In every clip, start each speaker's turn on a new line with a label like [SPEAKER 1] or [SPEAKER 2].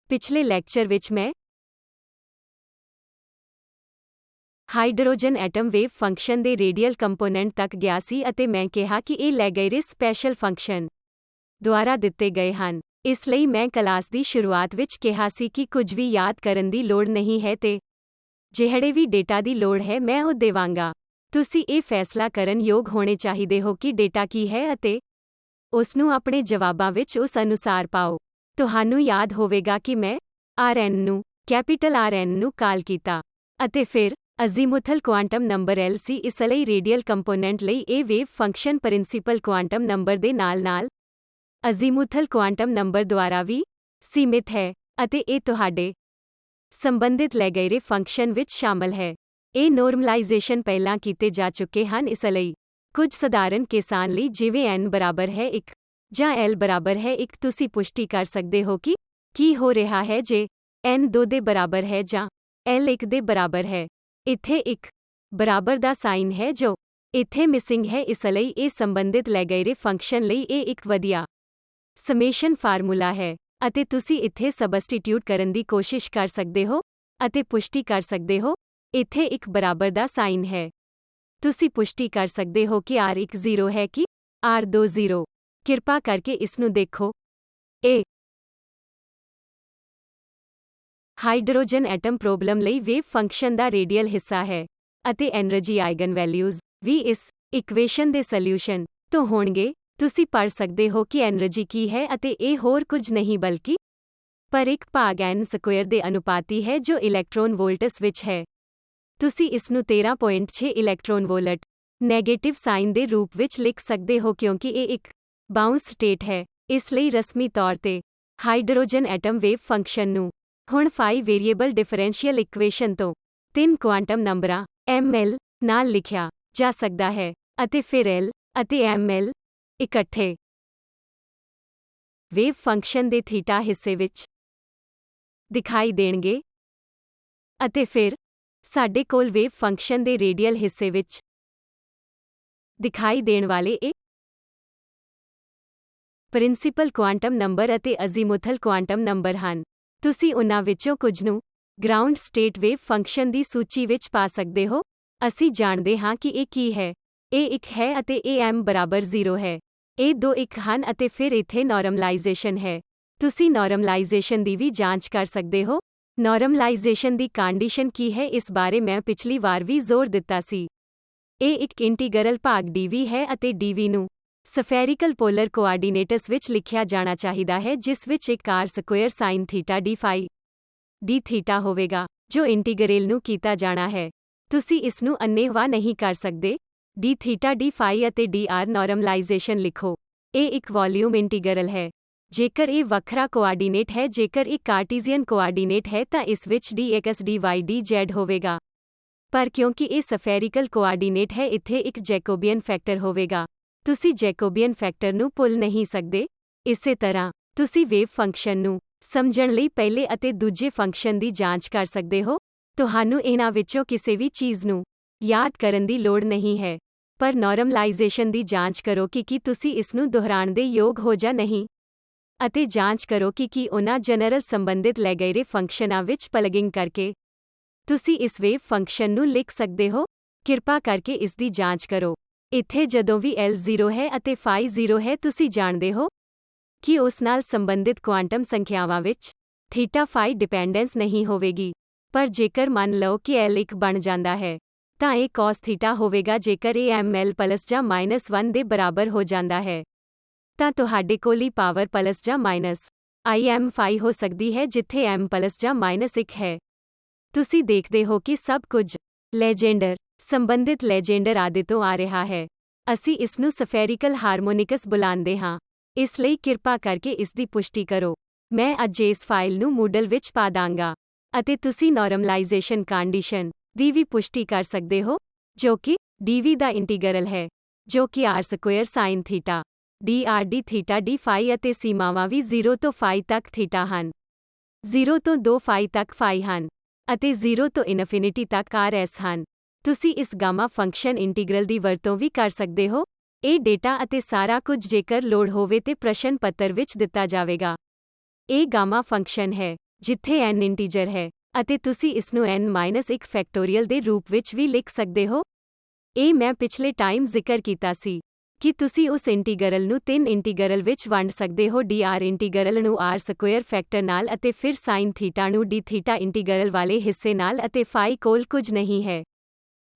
[SPEAKER 1] ਪਿਛਲੇ ਲੈਕਚਰ ਵਿੱਚ ਮੈਂ ਹਾਈਡਰੋਜਨ ਐਟਮ ਵੇਵ ਫੰਕਸ਼ਨ ਦੇ ਰੇਡੀਅਲ ਕੰਪੋਨੈਂਟ ਤੱਕ ਗਿਆ ਸੀ ਅਤੇ ਮੈਂ ਕਿਹਾ ਕਿ ਇਹ ਲੈਗੇਰੇ ਸਪੈਸ਼ਲ ਫੰਕਸ਼ਨ ਦੁਆਰਾ ਦਿੱਤੇ ਗਏ ਹਨ। ਇਸ ਲਈ ਮੈਂ ਕਲਾਸ ਦੀ ਸ਼ੁਰੂਆਤ ਵਿੱਚ ਕਿਹਾ ਸੀ ਕਿ ਕੁਝ ਵੀ ਯਾਦ ਕਰਨ ਦੀ ਲੋੜ ਨਹੀਂ ਹੈ ਤੇ ਜਿਹੜੇ ਵੀ ਡੇਟਾ ਦੀ ਲੋੜ ਹੈ ਮੈਂ ਉਹ ਦੇਵਾਂਗਾ। ਤੁਸੀਂ ਇਹ ਫੈਸਲਾ ਕਰਨ ਯੋਗ ਹੋਣੇ ਚਾਹੀਦੇ ਹੋ ਕਿ ਡੇਟਾ ਕੀ ਹੈ ਅਤੇ ਉਸ ਨੂੰ ਆਪਣੇ ਜਵਾਬਾਂ ਵਿੱਚ ਉਸ ਅਨੁਸਾਰ ਪਾਓ। ਤੁਹਾਨੂੰ ਯਾਦ ਹੋਵੇਗਾ ਕਿ ਮੈਂ Rn ਨੂੰ ਕੈਪੀਟਲ Rn ਨੂੰ ਕਾਲ ਕੀਤਾ ਅਤੇ ਫਿਰ ਅਜ਼ੀਮੁਥਲ ਕੁਆਂਟਮ ਨੰਬਰ L ਸੀ। ਇਸ ਲਈ ਰੇਡੀਅਲ ਕੰਪੋਨੈਂਟ ਲਈ ਇਹ wave function principal quantum number ਦੇ ਨਾਲ-ਨਾਲ ਅਜ਼ੀਮੁਥਲ ਕੁਆਂਟਮ ਨੰਬਰ ਦੁਆਰਾ ਵੀ ਸੀਮਿਤ ਹੈ ਅਤੇ ਇਹ ਤੁਹਾਡੇ ਸੰਬੰਧਿਤ ਲੈਗੇਰੇ ਫੰਕਸ਼ਨ ਵਿੱਚ ਸ਼ਾਮਲ ਹੈ। ਇਹ ਨੋਰਮਲਾਈਜੇਸ਼ਨ ਪਹਿਲਾਂ ਕੀਤੇ ਜਾ ਚੁੱਕੇ ਹਨ। ਇਸ ਲਈ ਕੁਝ ਸਧਾਰਨ ਕੇਸਾਂ ਲਈ ਜਿਵੇਂ n ਬਰਾਬਰ ਹੈ 1 ਜਾਂ L ਬਰਾਬਰ ਹੈ 1 ਤੁਸੀਂ ਪੁਸ਼ਟੀ ਕਰ ਸਕਦੇ ਹੋ ਕਿ ਕੀ ਹੋ ਰਿਹਾ ਹੈ ਜੇ n 2 ਦੇ ਬਰਾਬਰ ਹੈ ਜਾਂ L 1 ਦੇ ਬਰਾਬਰ ਹੈ। ਇੱਥੇ 1 ਬਰਾਬਰ ਦਾ ਸਾਈਨ ਹੈ ਜੋ ਇੱਥੇ ਮਿਸਿੰਗ ਹੈ। ਇਸ ਲਈ ਇਹ ਸੰਬੰਧਿਤ ਲੈਗੇਰੇ ਫੰਕਸ਼ਨ ਲਈ ਇਹ ਇੱਕ ਵਧੀਆ ਸਮੇਸ਼ਨ ਫਾਰਮੂਲਾ ਹੈ ਅਤੇ ਤੁਸੀਂ ਇੱਥੇ ਸਬਸਟੀਟਿਊਟ ਕਰਨ ਦੀ ਕੋਸ਼ਿਸ਼ ਕਰ ਸਕਦੇ ਹੋ ਅਤੇ ਪੁਸ਼ਟੀ ਕਰ ਸਕਦੇ ਹੋ ਇੱਥੇ ਇੱਕ ਬਰਾਬਰ ਦਾ ਸਾਈਨ ਹੈ। ਤੁਸੀਂ ਪੁਸ਼ਟੀ ਕਰ ਸਕਦੇ ਹੋ ਕਿ R1 0 ਹੈ ਕਿ R2 0। ਕਿਰਪਾ ਕਰਕੇ ਇਸ ਨੂੰ ਦੇਖੋ। ਇਹ ਹਾਈਡਰੋਜਨ ਐਟਮ ਪ੍ਰੋਬਲਮ ਲਈ ਵੇਵ ਫੰਕਸ਼ਨ ਦਾ ਰੇਡੀਅਲ ਹਿੱਸਾ ਹੈ ਅਤੇ ਐਨਰਜੀ ਆਈਗਨ ਵੈਲਿਊਜ਼ ਵੀ ਇਸ ਇਕੁਏਸ਼ਨ ਦੇ ਸੋਲਿਊਸ਼ਨ ਤੋਂ ਹੋਣਗੇ। ਤੁਸੀਂ ਪੜ੍ਹ ਸਕਦੇ ਹੋ ਕਿ ਐਨਰਜੀ ਕੀ ਹੈ ਅਤੇ ਇਹ ਹੋਰ ਕੁਝ ਨਹੀਂ ਬਲਕਿ ਪਰ 1 ਭਾਗ n ਸਕੁਏਅਰ ਦੇ ਅਨੁਪਾਤੀ ਹੈ ਜੋ ਇਲੈਕਟ੍ਰੋਨ ਵੋਲਟਸ ਵਿੱਚ ਹੈ। ਤੁਸੀਂ ਇਸ ਨੂੰ 13.6 ਇਲੈਕਟ੍ਰੋਨ ਵੋਲਟ ਨੈਗੇਟਿਵ ਸਾਈਨ ਦੇ ਰੂਪ ਵਿੱਚ ਲਿਖ ਸਕਦੇ ਹੋ ਕਿਉਂਕਿ ਇਹ ਇੱਕ ਬਾਉਂਸ ਸਟੇਟ ਹੈ। ਇਸ ਲਈ ਰਸਮੀ ਤੌਰ ਤੇ ਹਾਈਡਰੋਜਨ ਐਟਮ ਵੇਵ ਫੰਕਸ਼ਨ ਨੂੰ ਹੁਣ 5 ਵੇਰੀਏਬਲ ਡਿਫਰੈਂਸ਼ੀਅਲ ਇਕੁਏਸ਼ਨ ਤੋਂ 3 ਕੁਆਂਟਮ ਨੰਬਰਾਂ ml ਨਾਲ ਲਿਖਿਆ ਜਾ ਸਕਦਾ ਹੈ ਅਤੇ ਫਿਰ L ਅਤੇ ml ਇਕੱਠੇ ਵੇਵ ਫੰਕਸ਼ਨ ਦੇ ਥੀਟਾ ਹਿੱਸੇ ਵਿੱਚ ਦਿਖਾਈ ਦੇਣਗੇ ਅਤੇ ਫਿਰ ਸਾਡੇ ਕੋਲ ਵੇਵ ਫੰਕਸ਼ਨ ਦੇ ਰੇਡੀਅਲ ਹਿੱਸੇ ਵਿੱਚ ਦਿਖਾਈ ਦੇਣ ਵਾਲੇ ਇਹ ਪ੍ਰਿੰਸੀਪਲ ਕੁਆਂਟਮ ਨੰਬਰ ਅਤੇ ਅਜ਼ੀਮੁਥਲ ਕੁਆਂਟਮ ਨੰਬਰ ਹਨ। ਤੁਸੀਂ ਉਨ੍ਹਾਂ ਵਿੱਚੋਂ ਕੁਝ ਨੂੰ ਗਰਾਊਂਡ ਸਟੇਟ ਵੇਵ ਫੰਕਸ਼ਨ ਦੀ ਸੂਚੀ ਵਿੱਚ ਪਾ ਸਕਦੇ ਹੋ। ਅਸੀਂ ਜਾਣਦੇ ਹਾਂ ਕਿ ਇਹ ਕੀ ਹੈ। ਇਹ 1 ਹੈ ਅਤੇ ਇਹ m ਬਰਾਬਰ 0 ਹੈ। ਇਹ 2 1 ਹਨ ਅਤੇ ਫਿਰ ਇੱਥੇ ਨੋਰਮਲਾਈਜੇਸ਼ਨ ਹੈ। ਤੁਸੀਂ ਨੋਰਮਲਾਈਜੇਸ਼ਨ ਦੀ ਵੀ ਜਾਂਚ ਕਰ ਸਕਦੇ ਹੋ। ਨੋਰਮਲਾਈਜੇਸ਼ਨ ਦੀ ਕੰਡੀਸ਼ਨ ਕੀ ਹੈ ਇਸ ਬਾਰੇ ਮੈਂ ਪਿਛਲੀ ਵਾਰ ਵੀ ਜ਼ੋਰ ਦਿੱਤਾ ਸੀ। ਇਹ ਇੱਕ ਇੰਟੀਗਰਲ ਭਾਗ dv ਹੈ ਅਤੇ dv ਨੂੰ ਸਫੈਰਿਕਲ ਪੋਲਰ ਕੋਆਰਡੀਨੇਟਸ ਵਿੱਚ ਲਿਖਿਆ ਜਾਣਾ ਚਾਹੀਦਾ ਹੈ ਜਿਸ ਵਿੱਚ ਇੱਕ r square sign theta d phi d theta ਹੋਵੇਗਾ ਜੋ ਇੰਟੀਗਰਲ ਨੂੰ ਕੀਤਾ ਜਾਣਾ ਹੈ। ਤੁਸੀਂ ਇਸ ਨੂੰ ਅੰਨ੍ਹੇਵਾਹ ਨਹੀਂ ਕਰ ਸਕਦੇ। d ਥੀਟਾ d phi ਅਤੇ dr ਨੋਰਮਲਾਈਜੇਸ਼ਨ ਲਿਖੋ। ਇਹ ਇੱਕ ਵੋਲਿਊਮ ਇੰਟੀਗਰਲ ਹੈ। ਜੇਕਰ ਇਹ ਵੱਖਰਾ ਕੋਆਰਡੀਨੇਟ ਹੈ ਜੇਕਰ ਇਹ ਕਾਰਟੀਜ਼ੀਅਨ ਕੋਆਰਡੀਨੇਟ ਹੈ ਤਾਂ ਇਸ ਵਿੱਚ dx dy dz ਹੋਵੇਗਾ। ਪਰ ਕਿਉਂਕਿ ਇਹ ਸਫੈਰਿਕਲ ਕੋਆਰਡੀਨੇਟ ਹੈ ਇੱਥੇ ਇੱਕ ਜੈਕੋਬੀਅਨ ਫੈਕਟਰ ਹੋਵੇਗਾ। ਤੁਸੀਂ ਜੈਕੋਬੀਅਨ ਫੈਕਟਰ ਨੂੰ ਭੁੱਲ ਨਹੀਂ ਸਕਦੇ। ਇਸੇ ਤਰ੍ਹਾਂ ਤੁਸੀਂ ਵੇਵ ਫੰਕਸ਼ਨ ਨੂੰ ਸਮਝਣ ਲਈ ਪਹਿਲੇ ਅਤੇ ਦੂਜੇ ਫੰਕਸ਼ਨ ਦੀ ਜਾਂਚ ਕਰ ਸਕਦੇ ਹੋ। ਤੁਹਾਨੂੰ ਇਹਨਾਂ ਵਿੱਚੋਂ ਕਿਸੇ ਵੀ ਚੀਜ਼ ਨੂੰ ਯਾਦ ਕਰਨ ਦੀ ਲੋੜ ਨਹੀਂ ਹੈ ਪਰ ਨੋਰਮਲਾਈਜੇਸ਼ਨ ਦੀ ਜਾਂਚ ਕਰੋ ਕਿ ਕੀ ਤੁਸੀਂ ਇਸ ਨੂੰ ਦੁਹਰਾਉਣ ਦੇ ਯੋਗ ਹੋ ਜਾਂ ਨਹੀਂ ਅਤੇ ਜਾਂਚ ਕਰੋ ਕਿ ਕੀ ਉਹਨਾਂ ਜਨਰਲ ਸੰਬੰਧਿਤ ਲੈਗੇਰੇ ਫੰਕਸ਼ਨਾਂ ਵਿੱਚ ਪਲਗਿੰਗ ਕਰਕੇ ਤੁਸੀਂ ਇਸ ਵੇਵ ਫੰਕਸ਼ਨ ਨੂੰ ਲਿਖ ਸਕਦੇ ਹੋ। ਕਿਰਪਾ ਕਰਕੇ ਇਸ ਦੀ ਜਾਂਚ ਕਰੋ। ਇੱਥੇ ਜਦੋਂ ਵੀ L 0 ਹੈ ਅਤੇ phi 0 ਹੈ ਤੁਸੀਂ ਜਾਣਦੇ ਹੋ ਕਿ ਉਸ ਨਾਲ ਸੰਬੰਧਿਤ ਕੁਆਂਟਮ ਸੰਖਿਆਵਾਂ ਵਿੱਚ ਥੀਟਾ phi ਡਿਪੈਂਡੈਂਸ ਨਹੀਂ ਹੋਵੇਗੀ। ਪਰ ਜੇਕਰ ਮੰਨ ਲਓ ਕਿ L 1 ਬਣ ਜਾਂਦਾ ਹੈ ਤਾਂ ਇਹ cos ਥੀਟਾ ਹੋਵੇਗਾ। ਜੇਕਰ ਇਹ ml ਪਲਸ ਜਾਂ ਮਾਈਨਸ 1 ਦੇ ਬਰਾਬਰ ਹੋ ਜਾਂਦਾ ਹੈ ਤਾਂ ਤੁਹਾਡੇ ਕੋਲ e ਪਾਵਰ ਪਲਸ ਜਾਂ ਮਾਈਨਸ im phi ਹੋ ਸਕਦੀ ਹੈ ਜਿੱਥੇ m ਪਲਸ ਜਾਂ ਮਾਈਨਸ 1 ਹੈ। ਤੁਸੀਂ ਦੇਖਦੇ ਹੋ ਕਿ ਸਭ ਕੁਝ ਲੈਜੈਂਡਰ ਸੰਬੰਧਿਤ ਲੈਜੈਂਡਰ ਆਦਿ ਤੋਂ ਆ ਰਿਹਾ ਹੈ। ਅਸੀਂ ਇਸ ਨੂੰ ਸਫੈਰਿਕਲ ਹਾਰਮੋਨਿਕਸ ਬੁਲਾਉਂਦੇ ਹਾਂ। ਇਸ ਲਈ ਕਿਰਪਾ ਕਰਕੇ ਇਸ ਦੀ ਪੁਸ਼ਟੀ ਕਰੋ। ਮੈਂ ਅੱਜ ਇਸ ਫਾਈਲ ਨੂੰ ਮੂਡਲ ਵਿੱਚ ਪਾ ਦਾਂਗਾ ਅਤੇ ਤੁਸੀਂ ਨੋਰਮਲਾਈਜੇਸ਼ਨ ਕੰਡੀਸ਼ਨ ਦੀ ਵੀ ਪੁਸ਼ਟੀ ਕਰ ਸਕਦੇ ਹੋ ਜੋ ਕਿ dv ਦਾ ਇੰਟੀਗਰਲ ਹੈ ਜੋ ਕਿ r square sign theta dr d theta d phi ਅਤੇ ਸੀਮਾਵਾਂ ਵੀ 0 ਤੋਂ phi ਤੱਕ ਥੀਟਾ ਹਨ। 0 ਤੋਂ 2 phi ਤੱਕ phi ਹਨ ਅਤੇ 0 ਤੋਂ ਇਨਫਿਨਿਟੀ ਤੱਕ rs ਹਨ। ਤੁਸੀਂ ਇਸ ਗਾਮਾ ਫੰਕਸ਼ਨ ਇੰਟੀਗਰਲ ਦੀ ਵਰਤੋਂ ਵੀ ਕਰ ਸਕਦੇ ਹੋ। ਇਹ ਡੇਟਾ ਅਤੇ ਸਾਰਾ ਕੁਝ ਜੇਕਰ ਲੋੜ ਹੋਵੇ ਤੇ ਪ੍ਰਸ਼ਨ ਪੱਤਰ ਵਿੱਚ ਦਿੱਤਾ ਜਾਵੇਗਾ। ਇਹ ਗਾਮਾ ਫੰਕਸ਼ਨ ਹੈ ਜਿੱਥੇ n ਇੰਟੀਜਰ ਹੈ ਅਤੇ ਤੁਸੀਂ ਇਸ ਨੂੰ n-1 ਫੈਕਟੋਰੀਅਲ ਦੇ ਰੂਪ ਵਿੱਚ ਵੀ ਲਿਖ ਸਕਦੇ ਹੋ। ਇਹ ਮੈਂ ਪਿਛਲੇ ਟਾਈਮ ਜ਼ਿਕਰ ਕੀਤਾ ਸੀ ਕਿ ਤੁਸੀਂ ਉਸ ਇੰਟੀਗਰਲ ਨੂੰ 3 ਇੰਟੀਗਰਲ ਵਿੱਚ ਵੰਡ ਸਕਦੇ ਹੋ, dr ਇੰਟੀਗਰਲ ਨੂੰ r ਸਕੁਏਅਰ ਫੈਕਟਰ ਨਾਲ ਅਤੇ ਫਿਰ sin ਥੀਟਾ ਨੂੰ d ਥੀਟਾ ਇੰਟੀਗਰਲ ਵਾਲੇ ਹਿੱਸੇ ਨਾਲ ਅਤੇ phi ਕੋਲ ਕੁਝ ਨਹੀਂ ਹੈ।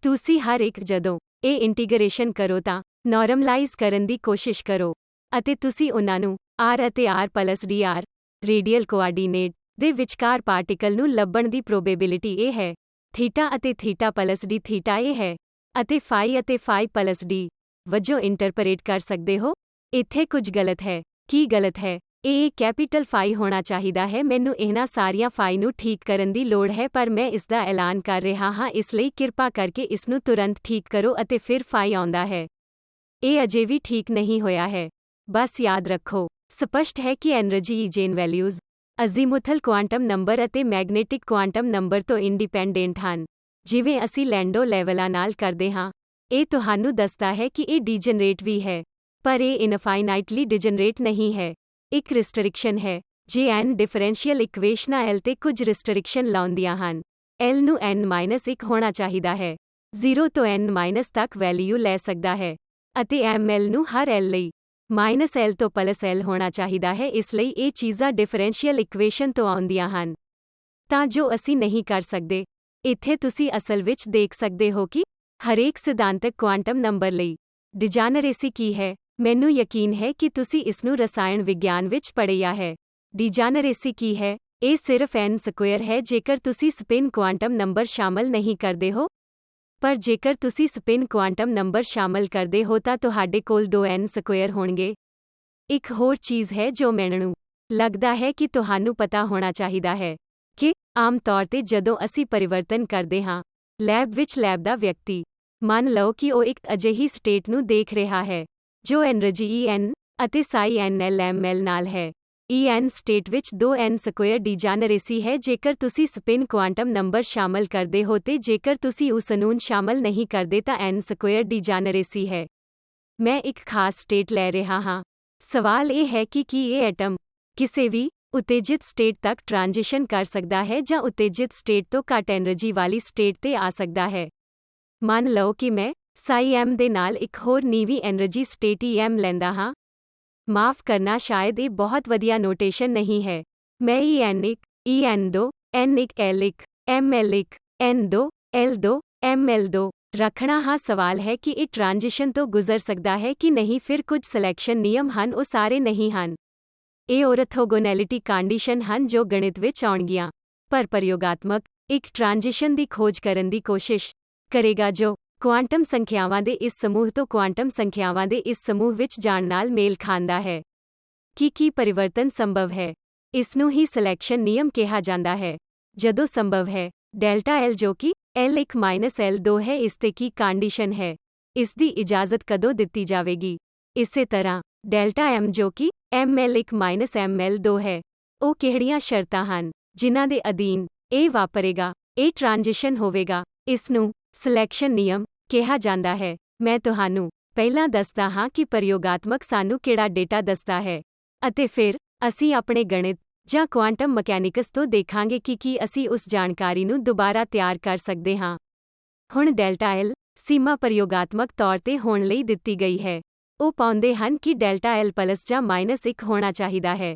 [SPEAKER 1] ਤੁਸੀਂ ਹਰ ਇੱਕ ਜਦੋਂ ਇਹ ਇੰਟੀਗਰੇਸ਼ਨ ਕਰੋ ਤਾਂ ਨਾਰਮਲਾਈਜ਼ ਕਰਨ ਦੀ ਕੋਸ਼ਿਸ਼ ਕਰੋ ਅਤੇ ਤੁਸੀਂ ਉਹਨਾਂ ਨੂੰ r ਅਤੇ r plus dr radial coordinate ਦੇ ਵਿਚਕਾਰ ਪਾਰਟੀਕਲ ਨੂੰ ਲੱਭਣ ਦੀ ਪ੍ਰੋਬੇਬਿਲਿਟੀ ਇਹ ਹੈ। ਥੀਟਾ ਅਤੇ ਥੀਟਾ ਪਲਸ d ਥੀਟਾ ਇਹ ਹੈ ਅਤੇ phi ਅਤੇ phi ਪਲਸ d ਵਜੋਂ ਇੰਟਰਪ੍ਰੇਟ ਕਰ ਸਕਦੇ ਹੋ। ਇੱਥੇ ਕੁਝ ਗਲਤ ਹੈ। ਕੀ ਗਲਤ ਹੈ? ਇਹ ਕੈਪੀਟਲ phi ਹੋਣਾ ਚਾਹੀਦਾ ਹੈ। ਮੈਨੂੰ ਇਹਨਾਂ ਸਾਰੀਆਂ phi ਨੂੰ ਠੀਕ ਕਰਨ ਦੀ ਲੋੜ ਹੈ, ਪਰ ਮੈਂ ਇਸ ਦਾ ਐਲਾਨ ਕਰ ਰਿਹਾ ਹਾਂ, ਇਸ ਲਈ ਕਿਰਪਾ ਕਰਕੇ ਇਸ ਨੂੰ ਤੁਰੰਤ ਠੀਕ ਕਰੋ ਅਤੇ ਫਿਰ phi ਆਉਂਦਾ ਹੈ। ਇਹ ਅਜੇ ਵੀ ਠੀਕ ਨਹੀਂ ਹੋਇਆ ਹੈ। ਬਸ ਯਾਦ ਰੱਖੋ, ਸਪਸ਼ਟ ਹੈ ਕਿ એનર્ਜੀ ਈਜੇਨ ਵੈਲਿਊਜ਼ ਅਜ਼ੀਮੁਥਲ ਕੁਆਂਟਮ ਨੰਬਰ ਅਤੇ ਮੈਗਨੈਟਿਕ ਕੁਆਂਟਮ ਨੰਬਰ ਤੋਂ ਇੰਡੀਪੈਂਡੈਂਟ ਹਨ, ਜਿਵੇਂ ਅਸੀਂ ਲੈਂਡੋ ਲੈਵਲਾਂ ਨਾਲ ਕਰਦੇ ਹਾਂ। ਇਹ ਤੁਹਾਨੂੰ ਦੱਸਦਾ ਹੈ ਕਿ ਇਹ ਡੀਜਨਰੇਟ ਵੀ ਹੈ, ਪਰ ਇਹ ਇਨਫਾਈਨਾਈਟਲੀ ਡੀਜਨਰੇਟ ਨਹੀਂ ਹੈ। ਇੱਕ ਰਿਸਟ੍ਰਿਕਸ਼ਨ ਹੈ। ਜੇ n ਡਿਫਰੈਂਸ਼ੀਅਲ ਇਕੁਏਸ਼ਨਾਂ L ਤੇ ਕੁਝ ਰਿਸਟ੍ਰਿਕਸ਼ਨ ਲਾਉਂਦੀਆਂ ਹਨ, L ਨੂੰ n-1 ਹੋਣਾ ਚਾਹੀਦਾ ਹੈ। 0 ਤੋਂ n- ਤੱਕ ਵੈਲਿਊ ਲੈ ਸਕਦਾ ਹੈ ਅਤੇ ml ਨੂੰ ਹਰ L ਲਈ -L ਤੋਂ +L ਹੋਣਾ ਚਾਹੀਦਾ ਹੈ। ਇਸ ਲਈ ਇਹ ਚੀਜ਼ਾਂ ਡਿਫਰੈਂਸ਼ੀਅਲ ਇਕੁਏਸ਼ਨ ਤੋਂ ਆਉਂਦੀਆਂ ਹਨ, ਤਾਂ ਜੋ ਅਸੀਂ ਨਹੀਂ ਕਰ ਸਕਦੇ। ਇੱਥੇ ਤੁਸੀਂ ਅਸਲ ਵਿੱਚ ਦੇਖ ਸਕਦੇ ਹੋ ਕਿ ਹਰੇਕ ਸਿਧਾਂਤਕ ਕੁਆਂਟਮ ਨੰਬਰ ਲਈ ਡੀਜਨਰੇਸੀ ਕੀ ਹੈ। ਮੈਨੂੰ ਯਕੀਨ ਹੈ ਕਿ ਤੁਸੀਂ ਇਸ ਨੂੰ ਰਸਾਇਣ ਵਿਗਿਆਨ ਵਿੱਚ ਪੜ੍ਹਿਆ ਹੈ। ਡੀਜਨਰੇਸੀ ਕੀ ਹੈ? ਇਹ ਸਿਰਫ n ਸਕੁਏਅਰ ਹੈ ਜੇਕਰ ਤੁਸੀਂ ਸਪਿਨ ਕੁਆਂਟਮ ਨੰਬਰ ਸ਼ਾਮਲ ਨਹੀਂ ਕਰਦੇ ਹੋ। ਪਰ ਜੇਕਰ ਤੁਸੀਂ ਸਪਿਨ ਕੁਆਂਟਮ ਨੰਬਰ ਸ਼ਾਮਲ ਕਰਦੇ ਹੋ ਤਾਂ ਤੁਹਾਡੇ ਕੋਲ 2n ਸਕੁਏਅਰ ਹੋਣਗੇ। ਇੱਕ ਹੋਰ ਚੀਜ਼ ਹੈ ਜੋ ਮੈਨੂੰ ਲੱਗਦਾ ਹੈ ਕਿ ਤੁਹਾਨੂੰ ਪਤਾ ਹੋਣਾ ਚਾਹੀਦਾ ਹੈ ਕਿ ਆਮ ਤੌਰ ਤੇ ਜਦੋਂ ਅਸੀਂ ਪਰਿਵਰਤਨ ਕਰਦੇ ਹਾਂ ਲੈਬ ਵਿੱਚ, ਲੈਬ ਦਾ ਵਿਅਕਤੀ ਮੰਨ ਲਓ ਕਿ ਉਹ ਇੱਕ ਅਜਿਹੀ ਸਟੇਟ ਨੂੰ ਦੇਖ ਰਿਹਾ ਹੈ ਜੋ એનર્ਜੀ En ਅਤੇ psi nlml ਨਾਲ ਹੈ। En ਸਟੇਟ ਵਿੱਚ 2n ਸਕੁਏਅਰ ਡੀਜਨਰੇਸੀ ਹੈ ਜੇਕਰ ਤੁਸੀਂ ਸਪਿਨ ਕੁਆਂਟਮ ਨੰਬਰ ਸ਼ਾਮਲ ਕਰਦੇ ਹੋ ਤੇ ਜੇਕਰ ਤੁਸੀਂ ਉਸ ਨੂੰ ਸ਼ਾਮਲ ਨਹੀਂ ਕਰਦੇ ਤਾਂ n ਸਕੁਏਅਰ ਡੀਜਨਰੇਸੀ ਹੈ। ਮੈਂ ਇੱਕ ਖਾਸ ਸਟੇਟ ਲੈ ਰਿਹਾ ਹਾਂ। ਸਵਾਲ ਇਹ ਹੈ ਕਿ ਕੀ ਇਹ ਐਟਮ ਕਿਸੇ ਵੀ ਉਤੇਜਿਤ ਸਟੇਟ ਤੱਕ ਟ੍ਰਾਂਜੀਸ਼ਨ ਕਰ ਸਕਦਾ ਹੈ ਜਾਂ ਉਤੇਜਿਤ ਸਟੇਟ ਤੋਂ ਘੱਟ એનર્ਜੀ ਵਾਲੀ ਸਟੇਟ ਤੇ ਆ ਸਕਦਾ ਹੈ। ਮੰਨ ਲਓ ਕਿ ਮੈਂ psi m ਦੇ ਨਾਲ ਇੱਕ ਹੋਰ ਨੀਵੀਂ એનર્ਜੀ ਸਟੇਟ Em ਲੈਂਦਾ ਹਾਂ। ਮਾਫ਼ ਕਰਨਾ, ਸ਼ਾਇਦ ਇਹ ਬਹੁਤ ਵਧੀਆ ਨੋਟੇਸ਼ਨ ਨਹੀਂ ਹੈ। ਮੈਂ En1, En2, N1, L1, ML1, N2, L2, ML2 ਰੱਖਣਾ ਹਾਂ। ਸਵਾਲ ਹੈ ਕਿ ਇਹ ਟ੍ਰਾਂਜੀਸ਼ਨ ਤੋਂ ਗੁਜ਼ਰ ਸਕਦਾ ਹੈ ਕਿ ਨਹੀਂ। ਫਿਰ ਕੁਝ ਸਿਲੈਕਸ਼ਨ ਨਿਯਮ ਹਨ, ਉਹ ਸਾਰੇ ਨਹੀਂ ਹਨ। ਇਹ ਔਰਥੋਗੋਨੈਲਿਟੀ ਕੰਡੀਸ਼ਨ ਹਨ ਜੋ ਗਣਿਤ ਵਿੱਚ ਆਉਣਗੀਆਂ, ਪਰ ਪ੍ਰਯੋਗਾਤਮਕ ਇੱਕ ਟ੍ਰਾਂਜੀਸ਼ਨ ਦੀ ਖੋਜ ਕਰਨ ਦੀ ਕੋਸ਼ਿਸ਼ ਕਰੇਗਾ ਜੋ ਕੁਆਂਟਮ ਸੰਖਿਆਵਾਂ ਦੇ ਇਸ ਸਮੂਹ ਤੋਂ ਕੁਆਂਟਮ ਸੰਖਿਆਵਾਂ ਦੇ ਇਸ ਸਮੂਹ ਵਿੱਚ ਜਾਣ ਨਾਲ ਮੇਲ ਖਾਂਦਾ ਹੈ। ਕੀ ਪਰਿਵਰਤਨ ਸੰਭਵ ਹੈ? ਇਸ ਨੂੰ ਹੀ ਸਿਲੈਕਸ਼ਨ ਨਿਯਮ ਕਿਹਾ ਜਾਂਦਾ ਹੈ। ਜਦੋਂ ਸੰਭਵ ਹੈ, ਡੈਲਟਾ L ਜੋ ਕਿ L1 L2 ਹੈ, ਇਸ ਤੇ ਕੀ ਕੰਡੀਸ਼ਨ ਹੈ? ਇਸ ਦੀ ਇਜਾਜ਼ਤ ਕਦੋਂ ਦਿੱਤੀ ਜਾਵੇਗੀ? ਇਸੇ ਤਰ੍ਹਾਂ ਡੈਲਟਾ M ਜੋ ਕਿ ML1 ML2 ਹੈ, ਉਹ ਕਿਹੜੀਆਂ ਸ਼ਰਤਾਂ ਹਨ ਜਿਨ੍ਹਾਂ ਦੇ ਅਧੀਨ ਇਹ ਵਾਪਰੇਗਾ? ਇਹ ਟ੍ਰਾਂਜੀਸ਼ਨ ਹੋਵੇਗਾ। ਇਸ ਨੂੰ ਸਿਲੈਕਸ਼ਨ ਨਿਯਮ ਕਿਹਾ ਜਾਂਦਾ ਹੈ। ਮੈਂ ਤੁਹਾਨੂੰ ਪਹਿਲਾਂ ਦੱਸਦਾ ਹਾਂ ਕਿ ਪ੍ਰਯੋਗਾਤਮਕ ਸਾਨੂੰ ਕਿਹੜਾ ਡੇਟਾ ਦੱਸਦਾ ਹੈ ਅਤੇ ਫਿਰ ਅਸੀਂ ਆਪਣੇ ਗਣਿਤ ਜਾਂ ਕੁਆਂਟਮ ਮਕੈਨਿਕਸ ਤੋਂ ਦੇਖਾਂਗੇ ਕਿ ਕੀ ਅਸੀਂ ਉਸ ਜਾਣਕਾਰੀ ਨੂੰ ਦੁਬਾਰਾ ਤਿਆਰ ਕਰ ਸਕਦੇ ਹਾਂ। ਹੁਣ ਡੈਲਟਾ L ਸੀਮਾ ਪ੍ਰਯੋਗਾਤਮਕ ਤੌਰ ਤੇ ਹੋਣ ਲਈ ਦਿੱਤੀ ਗਈ ਹੈ। ਉਹ ਪਾਉਂਦੇ ਹਨ ਕਿ ਡੈਲਟਾ L ਪਲਸ ਜਾਂ -1 ਹੋਣਾ ਚਾਹੀਦਾ ਹੈ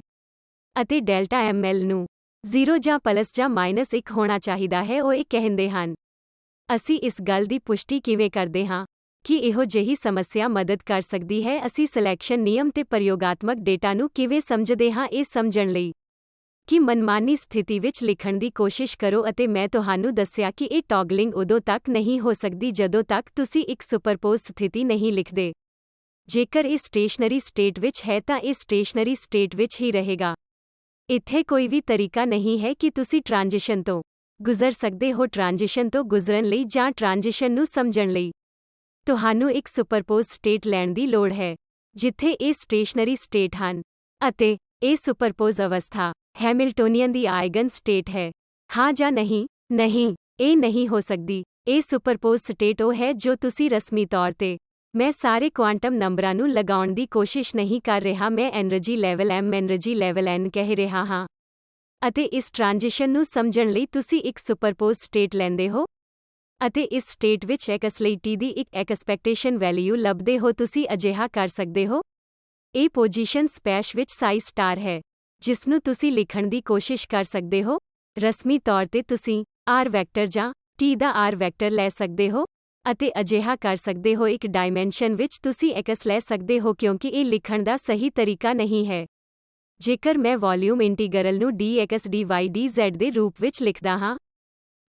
[SPEAKER 1] ਅਤੇ ਡੈਲਟਾ ML ਨੂੰ 0 ਜਾਂ ਪਲਸ ਜਾਂ -1 ਹੋਣਾ ਚਾਹੀਦਾ ਹੈ। ਉਹ ਇਹ ਕਹਿੰਦੇ ਹਨ। ਅਸੀਂ ਇਸ ਗੱਲ ਦੀ ਪੁਸ਼ਟੀ ਕਿਵੇਂ ਕਰਦੇ ਹਾਂ ਕਿ ਇਹੋ ਜਿਹੀ ਸਮੱਸਿਆ ਮਦਦ ਕਰ ਸਕਦੀ ਹੈ? ਅਸੀਂ ਸਿਲੈਕਸ਼ਨ ਨਿਯਮ ਤੇ ਪ੍ਰਯੋਗਾਤਮਕ ਡੇਟਾ ਨੂੰ ਕਿਵੇਂ ਸਮਝਦੇ ਹਾਂ? ਇਹ ਸਮਝਣ ਲਈ ਕਿ ਮਨਮਾਨੀ ਸਥਿਤੀ ਵਿੱਚ ਲਿਖਣ ਦੀ ਕੋਸ਼ਿਸ਼ ਕਰੋ ਅਤੇ ਮੈਂ ਤੁਹਾਨੂੰ ਦੱਸਿਆ ਕਿ ਇਹ ਟੌਗਲਿੰਗ ਉਦੋਂ ਤੱਕ ਨਹੀਂ ਹੋ ਸਕਦੀ ਜਦੋਂ ਤੱਕ ਤੁਸੀਂ ਇੱਕ ਸੁਪਰਪੋਜ਼ ਸਥਿਤੀ ਨਹੀਂ ਲਿਖਦੇ। ਜੇਕਰ ਇਹ ਸਟੇਸ਼ਨਰੀ ਸਟੇਟ ਵਿੱਚ ਹੈ ਤਾਂ ਇਹ ਸਟੇਸ਼ਨਰੀ ਸਟੇਟ ਵਿੱਚ ਹੀ ਰਹੇਗਾ। ਇੱਥੇ ਕੋਈ ਵੀ ਤਰੀਕਾ ਨਹੀਂ ਹੈ ਕਿ ਤੁਸੀਂ ਟ੍ਰਾਂਜੀਸ਼ਨ ਤੋਂ ਗੁਜ਼ਰ ਸਕਦੇ ਹੋ। ਟ੍ਰਾਂਜੀਸ਼ਨ ਤੋਂ ਗੁਜ਼ਰਨ ਲਈ ਜਾਂ ਟ੍ਰਾਂਜੀਸ਼ਨ ਨੂੰ ਸਮਝਣ ਲਈ ਤੁਹਾਨੂੰ ਇੱਕ ਸੁਪਰਪੋਜ਼ ਸਟੇਟ ਲੈਣ ਦੀ ਲੋੜ ਹੈ ਜਿੱਥੇ ਇਹ ਸਟੇਸ਼ਨਰੀ ਸਟੇਟ ਹਨ ਅਤੇ ਇਹ ਸੁਪਰਪੋਜ਼ ਅਵਸਥਾ ਹੈਮਿਲਟੋਨੀਅਨ ਦੀ ਆਈਗਨ ਸਟੇਟ ਹੈ। ਹਾਂ ਜਾਂ ਨਹੀਂ? ਨਹੀਂ, ਇਹ ਨਹੀਂ ਹੋ ਸਕਦੀ। ਇਹ ਸੁਪਰਪੋਜ਼ ਸਟੇਟ ਉਹ ਹੈ ਜੋ ਤੁਸੀਂ ਰਸਮੀ ਤੌਰ ਤੇ ਮੈਂ ਸਾਰੇ ਕੁਆਂਟਮ ਨੰਬਰਾਂ ਨੂੰ ਲਗਾਉਣ ਦੀ ਕੋਸ਼ਿਸ਼ ਨਹੀਂ ਕਰ ਰਿਹਾ। ਮੈਂ energy level M, energy level N ਕਹਿ ਰਿਹਾ ਹਾਂ। ਅਤੇ ਇਸ ਟ੍ਰਾਂਜੀਸ਼ਨ ਨੂੰ ਸਮਝਣ ਲਈ ਤੁਸੀਂ ਇੱਕ ਸੁਪਰਪੋਜ਼ ਸਟੇਟ ਲੈਂਦੇ ਹੋ ਅਤੇ ਇਸ ਸਟੇਟ ਵਿੱਚ x ਲਈ t ਦੀ ਇੱਕ ਐਕਸਪੈਕਟੇਸ਼ਨ ਵੈਲਿਊ ਲੱਭਦੇ ਹੋ। ਤੁਸੀਂ ਅਜਿਹਾ ਕਰ ਸਕਦੇ ਹੋ। ਇਹ ਪੋਜੀਸ਼ਨ ਸਪੇਸ ਵਿੱਚ ਸਾਈ ਸਟਾਰ ਹੈ ਜਿਸ ਨੂੰ ਤੁਸੀਂ ਲਿਖਣ ਦੀ ਕੋਸ਼ਿਸ਼ ਕਰ ਸਕਦੇ ਹੋ। ਰਸਮੀ ਤੌਰ ਤੇ ਤੁਸੀਂ r ਵੈਕਟਰ ਜਾਂ t ਦਾ r ਵੈਕਟਰ ਲੈ ਸਕਦੇ ਹੋ ਅਤੇ ਅਜਿਹਾ ਕਰ ਸਕਦੇ ਹੋ। ਇੱਕ ਡਾਇਮੈਂਸ਼ਨ ਵਿੱਚ ਤੁਸੀਂ x ਲੈ ਸਕਦੇ ਹੋ ਕਿਉਂਕਿ ਇਹ ਲਿਖਣ ਦਾ ਸਹੀ ਤਰੀਕਾ ਨਹੀਂ ਹੈ। ਜੇਕਰ ਮੈਂ ਵੋਲਿਊਮ ਇੰਟੀਗਰਲ ਨੂੰ dx dy dz ਦੇ ਰੂਪ ਵਿੱਚ ਲਿਖਦਾ ਹਾਂ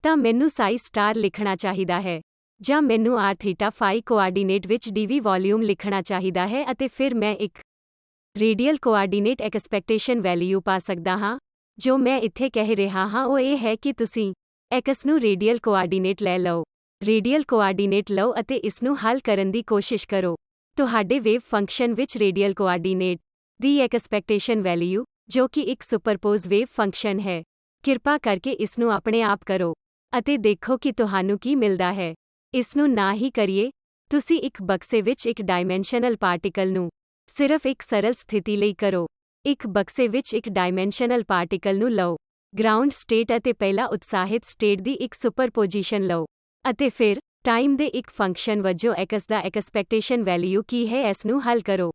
[SPEAKER 1] ਤਾਂ ਮੈਨੂੰ ਸਾਈ ਸਟਾਰ ਲਿਖਣਾ ਚਾਹੀਦਾ ਹੈ ਜਾਂ ਮੈਨੂੰ r ਥੀਟਾ ਫਾਈ ਕੋਆਰਡੀਨੇਟ ਵਿੱਚ dv ਵੋਲਿਊਮ ਲਿਖਣਾ ਚਾਹੀਦਾ ਹੈ ਅਤੇ ਫਿਰ ਮੈਂ ਇੱਕ ਰੇਡੀਅਲ ਕੋਆਰਡੀਨੇਟ ਐਕਸਪੈਕਟੇਸ਼ਨ ਵੈਲਿਊ ਪਾ ਸਕਦਾ ਹਾਂ। ਜੋ ਮੈਂ ਇੱਥੇ ਕਹਿ ਰਿਹਾ ਹਾਂ ਉਹ ਇਹ ਹੈ ਕਿ ਤੁਸੀਂ x ਨੂੰ ਰੇਡੀਅਲ ਕੋਆਰਡੀਨੇਟ ਲੈ ਲਓ, ਰੇਡੀਅਲ ਕੋਆਰਡੀਨੇਟ ਲਓ ਅਤੇ ਇਸ ਨੂੰ ਹੱਲ ਕਰਨ ਦੀ ਕੋਸ਼ਿਸ਼ ਕਰੋ। ਤੁਹਾਡੇ ਵੇਵ ਫੰਕਸ਼ਨ ਵਿੱਚ ਰੇਡੀਅਲ ਕੋਆਰਡੀਨੇਟ ਦੀ ਐਕਸਪੈਕਟੇਸ਼ਨ ਵੈਲਿਊ, ਜੋ ਕਿ ਇੱਕ ਸੁਪਰਪੋਜ਼ ਵੇਵ ਫੰਕਸ਼ਨ ਹੈ, ਕਿਰਪਾ ਕਰਕੇ ਇਸ ਨੂੰ ਆਪਣੇ ਆਪ ਕਰੋ ਅਤੇ ਦੇਖੋ ਕਿ ਤੁਹਾਨੂੰ ਕੀ ਮਿਲਦਾ ਹੈ। ਇਸ ਨੂੰ ਨਾ ਹੀ ਕਰੀਏ। ਤੁਸੀਂ ਇੱਕ ਬਕਸੇ ਵਿੱਚ ਇੱਕ ਡਾਇਮੈਂਸ਼ਨਲ ਪਾਰਟੀਕਲ ਨੂੰ ਸਿਰਫ ਇੱਕ ਸਰਲ ਸਥਿਤੀ ਲਈ ਕਰੋ। ਇੱਕ ਬਕਸੇ ਵਿੱਚ ਇੱਕ ਡਾਇਮੈਂਸ਼ਨਲ ਪਾਰਟੀਕਲ ਨੂੰ ਲਓ, ਗਰਾਊਂਡ ਸਟੇਟ ਅਤੇ ਪਹਿਲਾ ਉਤਸ਼ਾਹਿਤ ਸਟੇਟ ਦੀ ਇੱਕ ਸੁਪਰਪੋਜੀਸ਼ਨ ਲਓ ਅਤੇ ਫਿਰ ਟਾਈਮ ਦੇ ਇੱਕ ਫੰਕਸ਼ਨ ਵਜੋਂ x ਦਾ ਐਕਸਪੈਕਟੇਸ਼ਨ ਵੈਲਿਊ ਕੀ ਹੈ ਇਸ ਨੂੰ ਹੱਲ ਕਰੋ।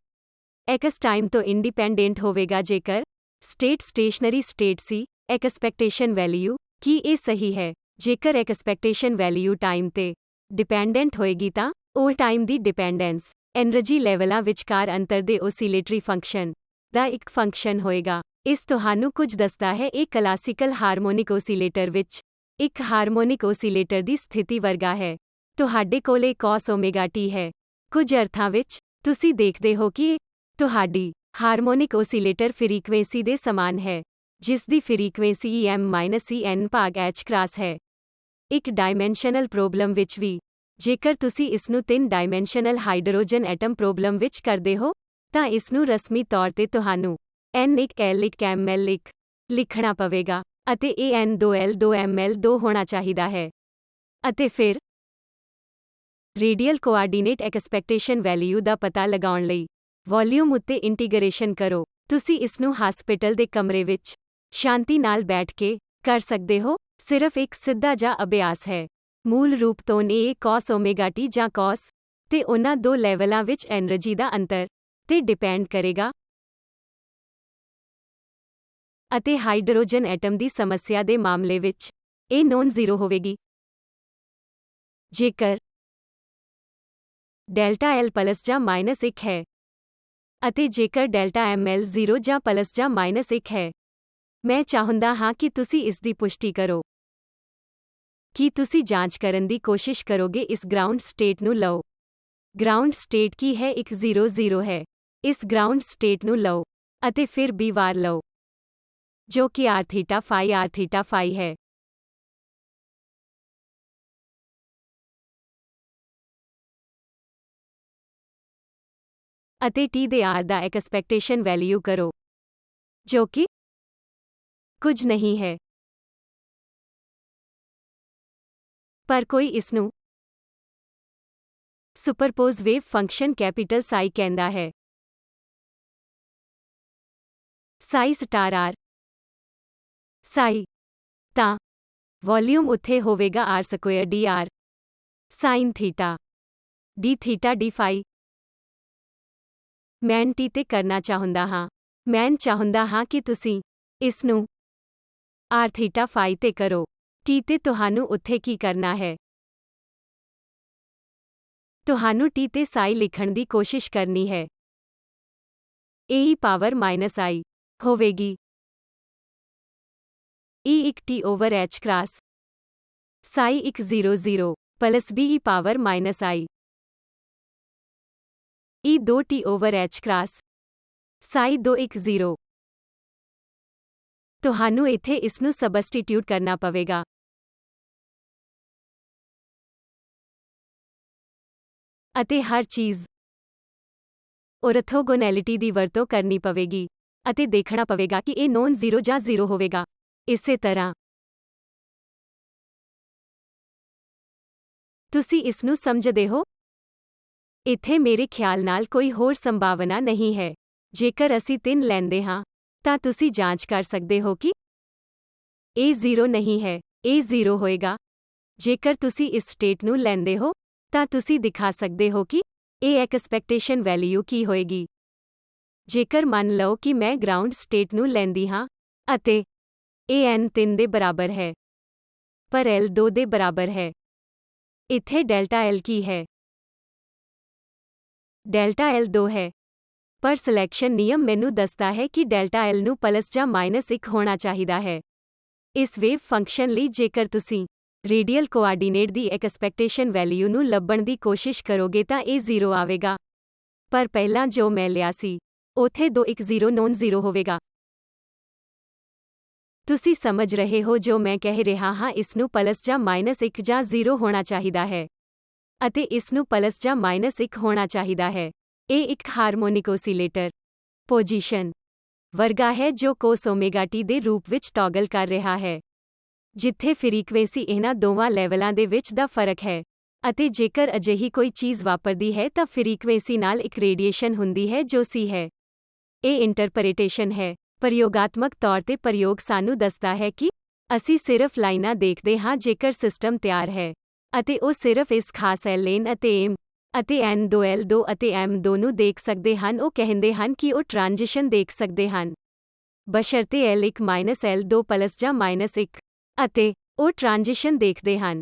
[SPEAKER 1] x ਟਾਈਮ ਤੋਂ ਇੰਡੀਪੈਂਡੈਂਟ ਹੋਵੇਗਾ ਜੇਕਰ ਸਟੇਟ ਸਟੇਸ਼ਨਰੀ ਸਟੇਟ ਸੀ। ਐਕਸਪੈਕਟੇਸ਼ਨ ਵੈਲਿਊ, ਕੀ ਇਹ ਸਹੀ ਹੈ? ਜੇਕਰ ਐਕਸਪੈਕਟੇਸ਼ਨ ਵੈਲਿਊ ਟਾਈਮ ਤੇ ਡਿਪੈਂਡੈਂਟ ਹੋਏਗੀ ਤਾਂ ਉਹ ਟਾਈਮ ਦੀ ਡਿਪੈਂਡੈਂਸ ਐਨਰਜੀ ਲੈਵਲਾਂ ਵਿਚਕਾਰ ਅੰਤਰ ਦੇ ਓਸੀਲੇਟਰੀ ਫੰਕਸ਼ਨ ਦਾ ਇੱਕ ਫੰਕਸ਼ਨ ਹੋਏਗਾ। ਇਸ ਤੁਹਾਨੂੰ ਕੁਝ ਦੱਸਦਾ ਹੈ। ਇਹ ਕਲਾਸੀਕਲ ਹਾਰਮੋਨਿਕ ਓਸੀਲੇਟਰ ਵਿੱਚ ਇੱਕ ਹਾਰਮੋਨਿਕ ਓਸੀਲੇਟਰ ਦੀ ਸਥਿਤੀ ਵਰਗਾ ਹੈ। ਤੁਹਾਡੇ ਕੋਲ ਇਹ cos ਓਮੇਗਾ t ਹੈ। ਕੁਝ ਅਰਥਾਂ ਵਿੱਚ ਤੁਸੀਂ ਦੇਖਦੇ ਹੋ ਕਿ ਇਹ ਤੁਹਾਡੀ ਹਾਰਮੋਨਿਕ ਓਸੀਲੇਟਰ ਫ੍ਰੀਕੁਐਂਸੀ ਦੇ ਸਮਾਨ ਹੈ ਜਿਸ ਦੀ ਫ੍ਰੀਕੁਐਂਸੀ em-en ਭਾਗ h ਕ੍ਰਾਸ ਹੈ। ਇੱਕ ਡਾਇਮੈਂਸ਼ਨਲ ਪ੍ਰੋਬਲਮ ਵਿੱਚ ਵੀ ਜੇਕਰ ਤੁਸੀਂ ਇਸ ਨੂੰ 3 ਡਾਇਮੈਂਸ਼ਨਲ ਹਾਈਡਰੋਜਨ ਐਟਮ ਪ੍ਰੋਬਲਮ ਵਿੱਚ ਕਰਦੇ ਹੋ ਤਾਂ ਇਸ ਨੂੰ ਰਸਮੀ ਤੌਰ ਤੇ ਤੁਹਾਨੂੰ n1l1ml1 ਲਿਖਣਾ ਪਵੇਗਾ ਅਤੇ ਇਹ n2l2ml2 ਹੋਣਾ ਚਾਹੀਦਾ ਹੈ। ਅਤੇ ਫਿਰ ਰੇਡੀਅਲ ਕੋਆਰਡੀਨੇਟ ਐਕਸਪੈਕਟੇਸ਼ਨ ਵੈਲਿਊ ਦਾ ਪਤਾ ਲਗਾਉਣ ਲਈ ਵੋਲਿਊਮ ਉੱਤੇ ਇੰਟੀਗ੍ਰੇਸ਼ਨ ਕਰੋ। ਤੁਸੀਂ ਇਸ ਨੂੰ ਹਸਪਤਾਲ ਦੇ ਕਮਰੇ ਵਿੱਚ ਸ਼ਾਂਤੀ ਨਾਲ ਬੈਠ ਕੇ ਕਰ ਸਕਦੇ ਹੋ। ਸਿਰਫ ਇੱਕ ਸਿੱਧਾ ਜਿਹਾ ਅਭਿਆਸ ਹੈ। ਮੂਲ ਰੂਪ ਤੋਂ ਇਹ cos ਓਮੇਗਾ t ਜਾਂ cos ਤੇ ਉਹਨਾਂ ਦੋ ਲੈਵਲਾਂ ਵਿੱਚ ਐਨਰਜੀ ਦਾ ਅੰਤਰ ਤੇ ਡਿਪੈਂਡ ਕਰੇਗਾ ਅਤੇ ਹਾਈਡਰੋਜਨ ਐਟਮ ਦੀ ਸਮੱਸਿਆ ਦੇ ਮਾਮਲੇ ਵਿੱਚ ਇਹ ਨੌਨ ਜ਼ੀਰੋ ਹੋਵੇਗੀ। ਜੇਕਰ ਡੈਲਟਾ L ਪਲਸ ਜਾਂ ਮਾਈਨਸ 1 ਹੈ ਅਤੇ ਜੇਕਰ ਡੈਲਟਾ ML 0 ਜਾਂ ਪਲਸ ਜਾਂ ਮਾਈਨਸ 1 ਹੈ, ਮੈਂ ਚਾਹੁੰਦਾ ਹਾਂ ਕਿ ਤੁਸੀਂ ਇਸ ਦੀ ਪੁਸ਼ਟੀ ਕਰੋ। ਕੀ ਤੁਸੀਂ ਜਾਂਚ ਕਰਨ ਦੀ ਕੋਸ਼ਿਸ਼ ਕਰੋਗੇ? ਇਸ ਗਰਾਊਂਡ ਸਟੇਟ ਨੂੰ ਲਓ। ਗਰਾਊਂਡ ਸਟੇਟ ਕੀ ਹੈ? ਇੱਕ 0 ਹੈ। ਇਸ ਗਰਾਊਂਡ ਸਟੇਟ ਨੂੰ ਲਓ ਅਤੇ ਫਿਰ B ਵਾਰ ਲਓ ਜੋ ਕਿ r ਥੀਟਾ ਫਾਈ ਹੈ। ਅਤੇ t ਦੇ r ਦਾ ਐਕਸਪੈਕਟੇਸ਼ਨ ਵੈਲਿਊ ਕਰੋ ਜੋ ਕਿ ਕੁਝ ਨਹੀਂ ਹੈ ਪਰ ਕੋਈ ਇਸ ਨੂੰ ਸੁਪਰਪੋਜ਼ ਵੇਵ ਫੰਕਸ਼ਨ ਕੈਪੀਟਲ ਸਾਈ ਕਹਿੰਦਾ ਹੈ। ਸਾਈ ਸਟਾਰ r ਸਾਈ ਤਾਂ ਵੋਲਿਊਮ ਉੱਥੇ ਹੋਵੇਗਾ r square dr sign theta d theta d ਫਾਈ। ਮੈਂ t ਤੇ ਕਰਨਾ ਚਾਹੁੰਦਾ ਹਾਂ। ਮੈਂ ਚਾਹੁੰਦਾ ਹਾਂ ਕਿ ਤੁਸੀਂ ਇਸ ਨੂੰ r ਥੀਟਾ ਫਾਈ ਤੇ ਕਰੋ। t ਤੇ ਤੁਹਾਨੂੰ ਉੱਥੇ ਕੀ ਕਰਨਾ ਹੈ? ਤੁਹਾਨੂੰ t ਤੇ ਸਾਈ ਲਿਖਣ ਦੀ ਕੋਸ਼ਿਸ਼ ਕਰਨੀ ਹੈ। e ਪਾਵਰ ਮਾਈਨਸ i ਹੋਵੇਗੀ। e ਇੱਕ t over h cross psi ਇੱਕ 0 plus b e power minus i e 2t over h cross psi 2 ਇੱਕ 0। ਤੁਹਾਨੂੰ ਇੱਥੇ ਇਸ ਨੂੰ ਸਬਸਟੀਟਿਊਟ ਕਰਨਾ ਪਵੇਗਾ। ਅਤੇ ਹਰ ਚੀਜ਼ ਔਰਥੋਗੋਨੈਲਿਟੀ ਦੀ ਵਰਤੋਂ ਕਰਨੀ ਪਵੇਗੀ ਅਤੇ ਦੇਖਣਾ ਪਵੇਗਾ ਕਿ ਇਹ ਨੌਨ ਜ਼ੀਰੋ ਜਾਂ 0 ਹੋਵੇਗਾ। ਇਸੇ ਤਰ੍ਹਾਂ ਤੁਸੀਂ ਇਸ ਨੂੰ ਸਮਝਦੇ ਹੋ? ਇੱਥੇ ਮੇਰੇ ਖਿਆਲ ਨਾਲ ਕੋਈ ਹੋਰ ਸੰਭਾਵਨਾ ਨਹੀਂ ਹੈ। ਜੇਕਰ ਅਸੀਂ 3 ਲੈਂਦੇ ਹਾਂ ਤਾਂ ਤੁਸੀਂ ਜਾਂਚ ਕਰ ਸਕਦੇ ਹੋ ਕਿ ਇਹ 0 ਨਹੀਂ ਹੈ, ਇਹ 0 ਹੋਏਗਾ। ਜੇਕਰ ਤੁਸੀਂ ਇਸ ਸਟੇਟ ਨੂੰ ਲੈਂਦੇ ਹੋ, ਤਾਂ ਤੁਸੀਂ ਦਿਖਾ ਸਕਦੇ ਹੋ ਕਿ ਇਹ ਐਕਸਪੈਕਟੇਸ਼ਨ ਵੈਲਿਊ ਕੀ ਹੋਏਗੀ। ਜੇਕਰ ਮੰਨ ਲਓ ਕਿ ਮੈਂ ਗਰਾਊਂਡ ਸਟੇਟ ਨੂੰ ਲੈਂਦੀ ਹਾਂ ਅਤੇ ਇਹ n3 ਦੇ ਬਰਾਬਰ ਹੈ, ਪਰ L 2 ਦੇ ਬਰਾਬਰ ਹੈ। ਇੱਥੇ ਡੈਲਟਾ L ਕੀ ਹੈ? ਡੈਲਟਾ L 2 ਹੈ, ਪਰ ਸਿਲੈਕਸ਼ਨ ਨਿਯਮ ਮੈਨੂੰ ਦੱਸਦਾ ਹੈ ਕਿ ਡੈਲਟਾ L ਨੂੰ ਪਲੱਸ ਜਾਂ ਮਾਈਨਸ 1 ਹੋਣਾ ਚਾਹੀਦਾ ਹੈ। ਇਸ ਵੇਵ ਫੰਕਸ਼ਨ ਲਈ ਜੇਕਰ ਤੁਸੀਂ ਰੇਡੀਅਲ ਕੋਆਰਡੀਨੇਟ ਦੀ ਐਕਸਪੈਕਟੇਸ਼ਨ ਵੈਲਿਊ ਨੂੰ ਲੱਭਣ ਦੀ ਕੋਸ਼ਿਸ਼ ਕਰੋਗੇ ਤਾਂ ਇਹ 0 ਆਵੇਗਾ। ਪਰ ਪਹਿਲਾਂ ਜੋ ਮੈਂ ਲਿਆ ਸੀ, ਉੱਥੇ 2 1 0 ਨੌਨ 0 ਹੋਵੇਗਾ। ਤੁਸੀਂ ਸਮਝ ਰਹੇ ਹੋ ਜੋ ਮੈਂ ਕਹਿ ਰਿਹਾ ਹਾਂ? ਇਸ ਨੂੰ ਪਲੱਸ ਜਾਂ ਮਾਈਨਸ 1 ਜਾਂ 0 ਹੋਣਾ ਚਾਹੀਦਾ ਹੈ ਅਤੇ ਇਸ ਨੂੰ ਪਲੱਸ ਜਾਂ ਮਾਈਨਸ 1 ਹੋਣਾ ਚਾਹੀਦਾ ਹੈ। ਇਹ ਇੱਕ ਹਾਰਮੋਨਿਕ ਓਸੀਲੇਟਰ ਪੋਜੀਸ਼ਨ ਵਰਗਾ ਹੈ ਜੋ ਕੋਸ ਓਮੇਗਾ ਟੀ ਦੇ ਰੂਪ ਵਿੱਚ ਟੌਗਲ ਕਰ ਰਿਹਾ ਹੈ, ਜਿੱਥੇ ਫ੍ਰੀਕੁਏਂਸੀ ਇਹਨਾਂ ਦੋਵਾਂ ਲੈਵਲਾਂ ਦੇ ਵਿੱਚ ਦਾ ਫਰਕ ਹੈ। ਅਤੇ ਜੇਕਰ ਅਜਿਹੀ ਕੋਈ ਚੀਜ਼ ਵਾਪਰਦੀ ਹੈ ਤਾਂ ਫ੍ਰੀਕੁਏਂਸੀ ਨਾਲ ਇੱਕ ਰੇਡੀਏਸ਼ਨ ਹੁੰਦੀ ਹੈ ਜੋ ਸੀ ਹੈ। ਇਹ ਇੰਟਰਪ੍ਰੀਟੇਸ਼ਨ ਹੈ। ਪ੍ਰਯੋਗਾਤਮਕ ਤੌਰ ਤੇ ਪ੍ਰਯੋਗ ਸਾਨੂੰ ਦੱਸਦਾ ਹੈ ਕਿ ਅਸੀਂ ਸਿਰਫ ਲਾਈਨਾਂ ਦੇਖਦੇ ਹਾਂ ਜੇਕਰ ਸਿਸਟਮ ਤਿਆਰ ਹੈ ਅਤੇ ਉਹ ਸਿਰਫ ਇਸ ਖਾਸ L1 ਅਤੇ M ਅਤੇ N2 L2 ਅਤੇ M2 ਨੂੰ ਦੇਖ ਸਕਦੇ ਹਨ। ਉਹ ਕਹਿੰਦੇ ਹਨ ਕਿ ਉਹ ਟ੍ਰਾਂਜੀਸ਼ਨ ਦੇਖ ਸਕਦੇ ਹਨ, ਬਸ਼ਰਤੇ L1 ਮਾਈਨਸ L2 ਪਲੱਸ ਜਾਂ ਮਾਈਨਸ 1 ਅਤੇ ਉਹ ਟ੍ਰਾਂਜੀਸ਼ਨ ਦੇਖਦੇ ਹਨ।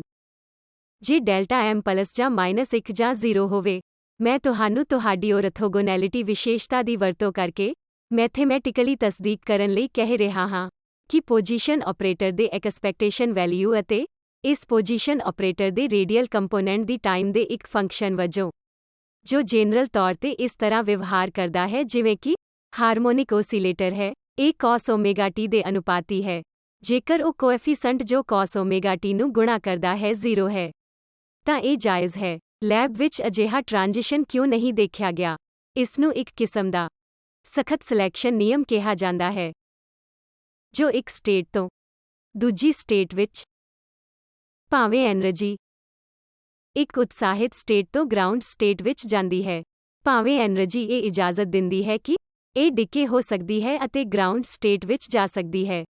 [SPEAKER 1] ਜੇ ਡੈਲਟਾ M ਪਲੱਸ ਜਾਂ ਮਾਈਨਸ 1 ਜਾਂ 0 ਹੋਵੇ, ਮੈਂ ਤੁਹਾਨੂੰ ਤੁਹਾਡੀ ਔਰਥੋਗੋਨੈਲਿਟੀ ਵਿਸ਼ੇਸ਼ਤਾ ਦੀ ਵਰਤੋਂ ਕਰਕੇ ਮੈਥੇਮੈਟਿਕਲੀ ਤਸਦੀਕ ਕਰਨ ਲਈ ਕਹਿ ਰਿਹਾ ਹਾਂ ਕਿ ਪੋਜੀਸ਼ਨ ਆਪਰੇਟਰ ਦੇ ਐਕਸਪੈਕਟੇਸ਼ਨ ਵੈਲਿਊ ਅਤੇ ਇਸ ਪੋਜੀਸ਼ਨ ਆਪਰੇਟਰ ਦੇ ਰੇਡੀਅਲ ਕੰਪੋਨੈਂਟ ਦੀ ਟਾਈਮ ਦੇ ਇੱਕ ਫੰਕਸ਼ਨ ਵਜੋਂ, ਜੋ ਜਨਰਲ ਤੌਰ ਤੇ ਇਸ ਤਰ੍ਹਾਂ ਵਿਵਹਾਰ ਕਰਦਾ ਹੈ ਜਿਵੇਂ ਕਿ ਹਾਰਮੋਨਿਕ ਓਸੀਲੇਟਰ ਹੈ, ਇਹ cos ਓਮੇਗਾ ਟੀ ਦੇ ਅਨੁਪਾਤੀ ਹੈ। ਜੇਕਰ ਉਹ ਕੋਐਫੀਸ਼ੀਐਂਟ ਜੋ cos ਓਮੇਗਾ ਟੀ ਨੂੰ ਗੁਣਾ ਕਰਦਾ ਹੈ 0 ਹੈ, ਤਾਂ ਇਹ ਜਾਇਜ਼ ਹੈ। ਲੈਬ ਵਿੱਚ ਅਜਿਹਾ ਟ੍ਰਾਂਜੀਸ਼ਨ ਕਿਉਂ ਨਹੀਂ ਦੇਖਿਆ ਗਿਆ? ਇਸ ਨੂੰ ਇੱਕ ਕਿਸਮ ਦਾ ਸਖਤ ਸਿਲੈਕਸ਼ਨ ਨਿਯਮ ਕਿਹਾ ਜਾਂਦਾ ਹੈ, ਜੋ ਇੱਕ ਸਟੇਟ ਤੋਂ ਦੂਜੀ ਸਟੇਟ ਵਿੱਚ ਭਾਵੇਂ ਐਨਰਜੀ ਇੱਕ ਉਤਸ਼ਾਹਿਤ ਸਟੇਟ ਤੋਂ ਗਰਾਊਂਡ ਸਟੇਟ ਵਿੱਚ ਜਾਂਦੀ ਹੈ, ਭਾਵੇਂ ਐਨਰਜੀ ਇਹ ਇਜਾਜ਼ਤ ਦਿੰਦੀ ਹੈ ਕਿ ਇਹ ਡਿਕੇ ਹੋ ਸਕਦੀ ਹੈ ਅਤੇ ਗਰਾਊਂਡ ਸਟੇਟ ਵਿੱਚ ਜਾ ਸਕਦੀ ਹੈ।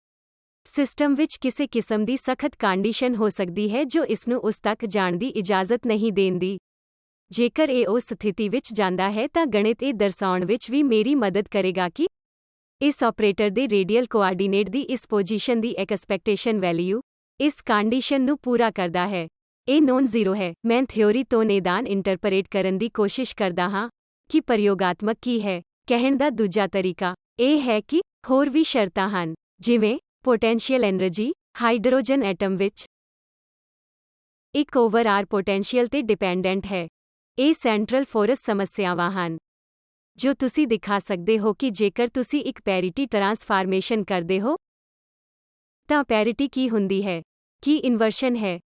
[SPEAKER 1] ਸਿਸਟਮ ਵਿੱਚ ਕਿਸੇ ਕਿਸਮ ਦੀ ਸਖਤ ਕੰਡੀਸ਼ਨ ਹੋ ਸਕਦੀ ਹੈ ਜੋ ਇਸ ਨੂੰ ਉਸ ਤੱਕ ਜਾਣ ਦੀ ਇਜਾਜ਼ਤ ਨਹੀਂ ਦੇਂਦੀ। ਜੇਕਰ ਇਹ ਉਸ ਸਥਿਤੀ ਵਿੱਚ ਜਾਂਦਾ ਹੈ ਤਾਂ ਗਣਿਤ ਇਹ ਦਰਸਾਉਣ ਵਿੱਚ ਵੀ ਮੇਰੀ ਮਦਦ ਕਰੇਗਾ ਕਿ ਇਸ ਆਪਰੇਟਰ ਦੇ ਰੇਡੀਅਲ ਕੋਆਰਡੀਨੇਟ ਦੀ ਇਸ ਪੋਜੀਸ਼ਨ ਦੀ ਐਕਸਪੈਕਟੇਸ਼ਨ ਵੈਲਿਊ ਇਸ ਕੰਡੀਸ਼ਨ ਨੂੰ ਪੂਰਾ ਕਰਦਾ ਹੈ। ਇਹ ਨੌਨ 0 ਹੈ। ਮੈਂ ਥਿਊਰੀ ਤੋਂ ਨਿਦਾਨ ਇੰਟਰਪ੍ਰੀਟ ਕਰਨ ਦੀ ਕੋਸ਼ਿਸ਼ ਕਰਦਾ ਹਾਂ ਕਿ ਪ੍ਰਯੋਗਾਤਮਕ ਕੀ ਹੈ। ਕਹਿਣ ਦਾ ਦੂਜਾ ਤਰੀਕਾ ਇਹ ਹੈ ਕਿ ਹੋਰ ਵੀ ਸ਼ਰਤਾਂ ਹਨ, ਜਿਵੇਂ ਪੋਟੈਂਸ਼ੀਅਲ ਐਨਰਜੀ ਹਾਈਡਰੋਜਨ ਐਟਮ ਵਿੱਚ 1/r ਪੋਟੈਂਸ਼ੀਅਲ ਤੇ ਡਿਪੈਂਡੈਂਟ ਹੈ। ਇਹ ਸੈਂਟਰਲ ਫੋਰਸ ਸਮੱਸਿਆਵਾਂ ਹਨ ਜੋ ਤੁਸੀਂ ਦਿਖਾ ਸਕਦੇ ਹੋ ਕਿ ਜੇਕਰ ਤੁਸੀਂ ਇੱਕ ਪੈਰਿਟੀ ਟਰਾਂਸਫਾਰਮੇਸ਼ਨ ਕਰਦੇ ਹੋ ਤਾਂ ਪੈਰਿਟੀ ਕੀ ਹੁੰਦੀ ਹੈ? ਕੀ ਇਨਵਰਸ਼ਨ ਹੈ?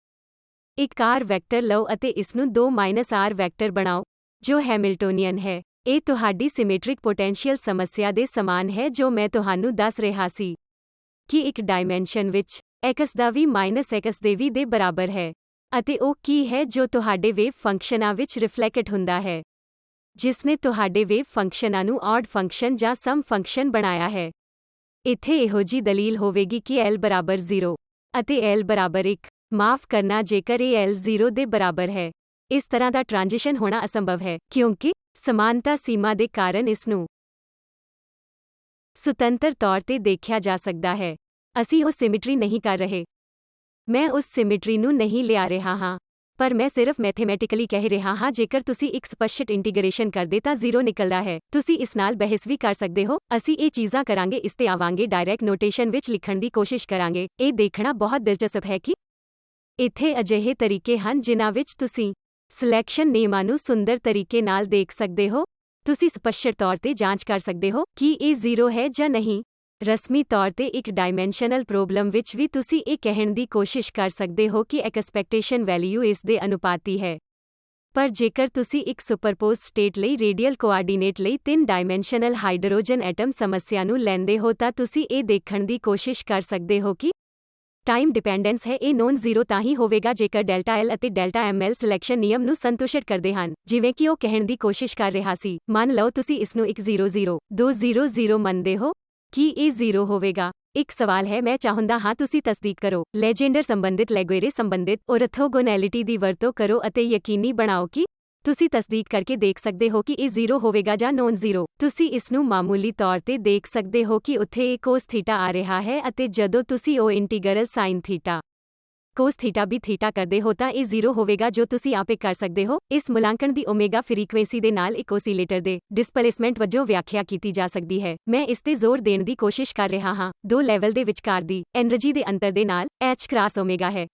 [SPEAKER 1] ਇੱਕ r ਵੈਕਟਰ ਲਓ ਅਤੇ ਇਸ ਨੂੰ 2-r ਵੈਕਟਰ ਬਣਾਓ ਜੋ ਹੈਮਿਲਟੋਨੀਅਨ ਹੈ। ਇਹ ਤੁਹਾਡੀ ਸਿਮੈਟ੍ਰਿਕ ਪੋਟੈਂਸ਼ੀਅਲ ਸਮੱਸਿਆ ਦੇ ਸਮਾਨ ਹੈ ਜੋ ਮੈਂ ਤੁਹਾਨੂੰ ਦੱਸ ਰਿਹਾ ਸੀ ਕਿ ਇੱਕ ਡਾਇਮੈਂਸ਼ਨ ਵਿੱਚ x ਦਾ v ਮਾਈਨਸ x ਦੇ v ਦੇ ਬਰਾਬਰ ਹੈ। ਅਤੇ ਉਹ ਕੀ ਹੈ ਜੋ ਤੁਹਾਡੇ ਵੇਵ ਫੰਕਸ਼ਨਾਂ ਵਿੱਚ ਰਿਫਲੈਕਟ ਹੁੰਦਾ ਹੈ, ਜਿਸਨੇ ਤੁਹਾਡੇ ਵੇਵ ਫੰਕਸ਼ਨਾਂ ਨੂੰ ਆਡ ਫੰਕਸ਼ਨ ਜਾਂ ਸਮ ਫੰਕਸ਼ਨ ਬਣਾਇਆ ਹੈ। ਇੱਥੇ ਇਹੋ ਜੀ ਦਲੀਲ ਹੋਵੇਗੀ ਕਿ L ਬਰਾਬਰ 0 ਅਤੇ L ਬਰਾਬਰ 1। ਮਾਫ਼ ਕਰਨਾ, ਜੇਕਰ ਇਹ L 0 ਦੇ ਬਰਾਬਰ ਹੈ, ਇਸ ਤਰ੍ਹਾਂ ਦਾ ਟ੍ਰਾਂਜੀਸ਼ਨ ਹੋਣਾ ਅਸੰਭਵ ਹੈ ਕਿਉਂਕਿ ਸਮਾਨਤਾ ਸੀਮਾ ਦੇ ਕਾਰਨ ਇਸ ਨੂੰ ਸੁਤੰਤਰ ਤੌਰ ਤੇ ਦੇਖਿਆ ਜਾ ਸਕਦਾ ਹੈ। ਅਸੀਂ ਉਹ ਸਿਮੈਟਰੀ ਨਹੀਂ ਕਰ ਰਹੇ। ਮੈਂ ਉਸ ਸਿਮੈਟਰੀ ਨੂੰ ਨਹੀਂ ਲਿਆ ਰਿਹਾ ਹਾਂ, ਪਰ ਮੈਂ ਸਿਰਫ ਮੈਥੇਮੈਟਿਕਲੀ ਕਹਿ ਰਿਹਾ ਹਾਂ। ਜੇਕਰ ਤੁਸੀਂ ਇੱਕ ਸਪਸ਼ਟ ਇੰਟੀਗ੍ਰੇਸ਼ਨ ਕਰਦੇ ਤਾਂ 0 ਨਿਕਲਦਾ ਹੈ। ਤੁਸੀਂ ਇਸ ਨਾਲ ਬਹਿਸ ਵੀ ਕਰ ਸਕਦੇ ਹੋ। ਅਸੀਂ ਇਹ ਚੀਜ਼ਾਂ ਕਰਾਂਗੇ, ਇਸ ਤੇ ਆਵਾਂਗੇ, ਡਾਇਰੈਕਟ ਨੋਟੇਸ਼ਨ ਵਿੱਚ ਲਿਖਣ ਦੀ ਕੋਸ਼ਿਸ਼ ਕਰਾਂਗੇ। ਇਹ ਦੇਖਣਾ ਬਹੁਤ ਦਿਲਚਸਪ ਹੈ ਕਿ ਇੱਥੇ ਅਜਿਹੇ ਤਰੀਕੇ ਹਨ ਜਿਨ੍ਹਾਂ ਵਿੱਚ ਤੁਸੀਂ ਸਿਲੈਕਸ਼ਨ ਨਿਯਮਾਂ ਨੂੰ ਸੁੰਦਰ ਤਰੀਕੇ ਨਾਲ ਦੇਖ ਸਕਦੇ ਹੋ। ਤੁਸੀਂ ਸਪਸ਼ਟ ਤੌਰ ਤੇ ਜਾਂਚ ਕਰ ਸਕਦੇ ਹੋ ਕਿ ਇਹ 0 ਹੈ ਜਾਂ ਨਹੀਂ। ਰਸਮੀ ਤੌਰ ਤੇ ਇੱਕ ਡਾਇਮੈਂਸ਼ਨਲ ਪ੍ਰੋਬਲਮ ਵਿੱਚ ਵੀ ਤੁਸੀਂ ਇਹ ਕਹਿਣ ਦੀ ਕੋਸ਼ਿਸ਼ ਕਰ ਸਕਦੇ ਹੋ ਕਿ ਐਕਸਪੈਕਟੇਸ਼ਨ ਵੈਲਿਊ ਇਸ ਦੇ ਅਨੁਪਾਤੀ ਹੈ। ਪਰ ਜੇਕਰ ਤੁਸੀਂ ਇੱਕ ਸੁਪਰਪੋਜ਼ ਸਟੇਟ ਲਈ ਰੇਡੀਅਲ ਕੋਆਰਡੀਨੇਟ ਲਈ 3 ਡਾਇਮੈਂਸ਼ਨਲ ਹਾਈਡਰੋਜਨ ਐਟਮ ਸਮੱਸਿਆ ਨੂੰ ਲੈਂਦੇ ਹੋ ਤਾਂ ਤੁਸੀਂ ਇਹ ਦੇਖਣ ਦੀ ਕੋਸ਼ਿਸ਼ ਕਰ ਸਕਦੇ ਹੋ ਕਿ ਟਾਈਮ ਡਿਪੈਂਡੈਂਸ ਹੈ। ਇਹ ਨੌਨ 0 ਤਾਂ ਹੀ ਹੋਵੇਗਾ ਜੇਕਰ ਡੈਲਟਾ L ਅਤੇ ਡੈਲਟਾ ML ਸਿਲੈਕਸ਼ਨ ਨਿਯਮ ਨੂੰ ਸੰਤੁਸ਼ਟ ਕਰਦੇ ਹਨ, ਜਿਵੇਂ ਕਿ ਉਹ ਕਹਿਣ ਦੀ ਕੋਸ਼ਿਸ਼ ਕਰ ਰਿਹਾ ਸੀ। ਮੰਨ ਲਓ ਤੁਸੀਂ ਇਸ ਨੂੰ 1 0 0 2 0 0 ਮੰਨਦੇ ਹੋ ਕੀ ਇਹ 0 ਹੋਵੇਗਾ? ਇੱਕ ਸਵਾਲ ਹੈ, ਮੈਂ ਚਾਹੁੰਦਾ ਹਾਂ ਤੁਸੀਂ ਤਸਦੀਕ ਕਰੋ। ਲੈਜੈਂਡਰ ਸੰਬੰਧਿਤ ਲੈਗੁਏਰੇ ਸੰਬੰਧਿਤ ਔਰਥੋਗੋਨੈਲਿਟੀ ਦੀ ਵਰਤੋਂ ਕਰੋ ਅਤੇ ਯਕੀਨੀ ਬਣਾਓ ਕਿ ਤੁਸੀਂ ਤਸਦੀਕ ਕਰਕੇ ਦੇਖ ਸਕਦੇ ਹੋ ਕਿ ਇਹ 0 ਹੋਵੇਗਾ ਜਾਂ ਨੌਨ ਜ਼ੀਰੋ। ਤੁਸੀਂ ਇਸ ਨੂੰ ਮਾਮੂਲੀ ਤੌਰ ਤੇ ਦੇਖ ਸਕਦੇ ਹੋ ਕਿ ਉੱਥੇ ਇੱਕ ਕੋਸ ਥੀਟਾ ਆ ਰਿਹਾ ਹੈ ਅਤੇ ਜਦੋਂ ਤੁਸੀਂ ਉਹ ਇੰਟੀਗਰਲ ਸਾਈਨ ਥੀਟਾ ਕੋਸ ਥੀਟਾ ਵੀ ਥੀਟਾ ਕਰਦੇ ਹੋ ਤਾਂ ਇਹ 0 ਹੋਵੇਗਾ ਜੋ ਤੁਸੀਂ ਆਪੇ ਕਰ ਸਕਦੇ ਹੋ। ਇਸ ਮੁਲਾਂਕਣ ਦੀ ਓਮੇਗਾ ਫ੍ਰੀਕੁਐਂਸੀ ਦੇ ਨਾਲ ਇੱਕ ਓਸੀਲੇਟਰ ਦੇ ਡਿਸਪਲੇਸਮੈਂਟ ਵਜੋਂ ਵਿਆਖਿਆ ਕੀਤੀ ਜਾ ਸਕਦੀ ਹੈ। ਮੈਂ ਇਸ ਤੇ ਜ਼ੋਰ ਦੇਣ ਦੀ ਕੋਸ਼ਿਸ਼ ਕਰ ਰਿਹਾ ਹਾਂ, ਦੋ ਲੈਵਲ ਦੇ ਵਿਚਕਾਰ ਦੀ ਐਨਰਜੀ ਦੇ ਅੰਤਰ ਦੇ ਨਾਲ H ਕ੍ਰਾਸ ਓਮੇਗਾ ਹੈ।